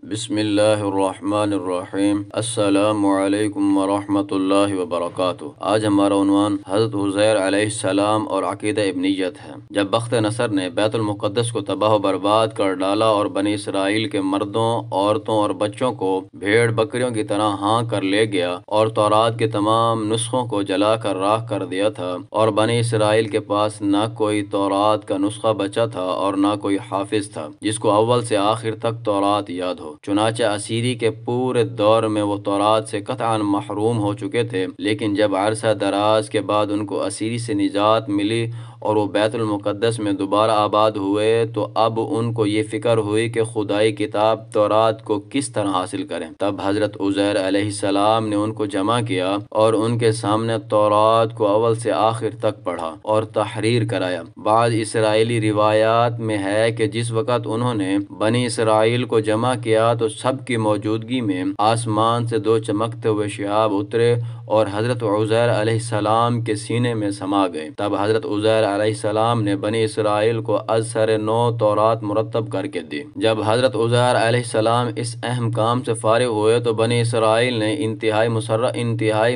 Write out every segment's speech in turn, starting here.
بسم اللہ الرحمن الرحیم۔ السلام علیکم ورحمۃ اللہ وبرکاتہ۔ آج ہمارا عنوان حضرت عزیر علیہ السلام اور عقیدہ ابنیت ہے۔ جب بخت نصر نے بیت المقدس کو تباہ و برباد کر ڈالا اور بنی اسرائیل کے مردوں، عورتوں اور بچوں کو بھیڑ بکریوں کی طرح ہانک کر لے گیا اور تورات کے تمام نسخوں کو جلا کر راکھ کر دیا تھا، اور بنی اسرائیل کے پاس نہ کوئی تورات کا نسخہ بچا تھا اور نہ کوئی حافظ تھا جس کو اول سے آخر تک تورات یاد ہو۔ چنانچہ اسیری کے پورے دور میں وہ تورات سے قطعاً محروم ہو چکے تھے، لیکن جب عرصہ دراز کے بعد ان کو اسیری سے نجات ملی اور وہ بیت المقدس میں دوبارہ آباد ہوئے تو اب ان کو یہ فکر ہوئی کہ خدائی کتاب تورات کو کس طرح حاصل کریں۔ تب حضرت عزیر علیہ السلام نے ان کو جمع کیا اور ان کے سامنے تورات کو اول سے آخر تک پڑھا اور تحریر کرایا۔ بعض اسرائیلی روایات میں ہے کہ جس وقت انہوں نے بنی اسرائیل کو جمع کیا تو سب کی موجودگی میں آسمان سے دو چمکتے ہوئے شہاب اترے اور حضرت عزیر علیہ السلام کے سینے میں سما گئے۔ تب حضرت عزیر علیہ السلام نے بنی اسرائیل کو از سر نو تورات مرتب کر کے دی۔ جب حضرت عزیر علیہ السلام اس اہم کام سے فارغ ہوئے تو بنی اسرائیل نے انتہائی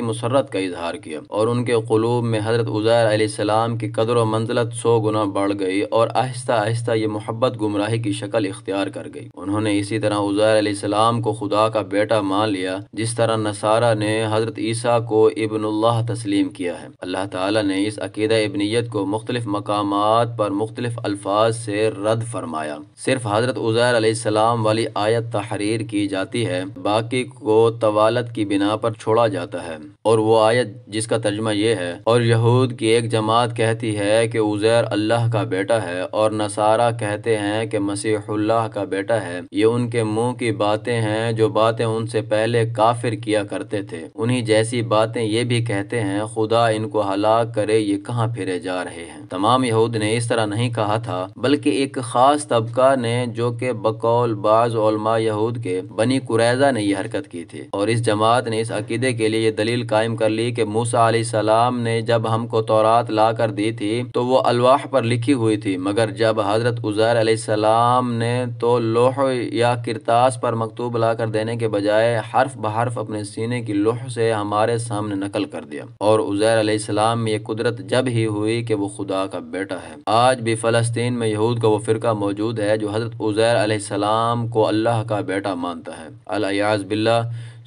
مسرت کا اظہار کیا اور ان کے قلوب میں حضرت عزیر علیہ السلام کی قدر و منزلت 100 گنا بڑھ گئی اور آہستہ آہستہ یہ محبت گمراہی کی شکل اختیار کر گئی۔ انہوں نے اسی طرح عزیر علیہ السلام کو خدا کا بیٹا مان لیا، جس طرح نصارہ نے حضرت عیسیٰ کو ابن اللہ تسلیم کیا ہے۔ اللہ تعالیٰ نے اس عقیدہ ابنیت کو مختلف مقامات پر مختلف الفاظ سے رد فرمایا۔ صرف حضرت عزیر علیہ السلام والی آیت تحریر کی جاتی ہے، باقی کو طوالت کی بنا پر چھوڑا جاتا ہے، اور وہ آیت جس کا ترجمہ یہ ہے: اور یہود کی ایک جماعت کہتی ہے کہ عزیر اللہ کا بیٹا ہے، اور نصارہ کہتے ہیں کہ مسیح اللہ کا بیٹا ہے، یہ ان کے منہ کی باتیں ہیں جو باتیں ان سے پہلے کافر کیا کرتے تھے۔ انہی جیسی باتیں یہ بھی کہتے ہیں، خدا ان کو ہلاک کرے، یہ کہاں پھرے جا رہے ہیں۔ تمام یہود نے اس طرح نہیں کہا تھا، بلکہ ایک خاص طبقہ نے، جو کہ بقول بعض علماء یہود کے بنی قریظہ نے یہ حرکت کی تھی، اور اس جماعت نے اس عقیدے کے لیے یہ دلیل قائم کر لی کہ موسیٰ علیہ السلام نے جب ہم کو تورات لا کر دی تھی تو وہ الواح پر لکھی ہوئی تھی، مگر جب حضرت عزیر علیہ السلام نے تو لوح یا کرتاس پر مکتوب لا کر دینے کے بجائے حرف بحرف اپنے سینے کی لوح سے ہمارے سامنے نقل کر دیا، اور عزیر علیہ السلام میں یہ قدرت جب ہی ہوئی کہ وہ خدا کا بیٹا ہے۔ آج بھی فلسطین میں یہود کا وہ فرقہ موجود ہے جو حضرت عزیر علیہ السلام کو اللہ کا بیٹا مانتا ہے۔ العیاذ باللہ،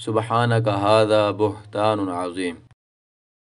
سبحانک ھذا بہتان عظیم۔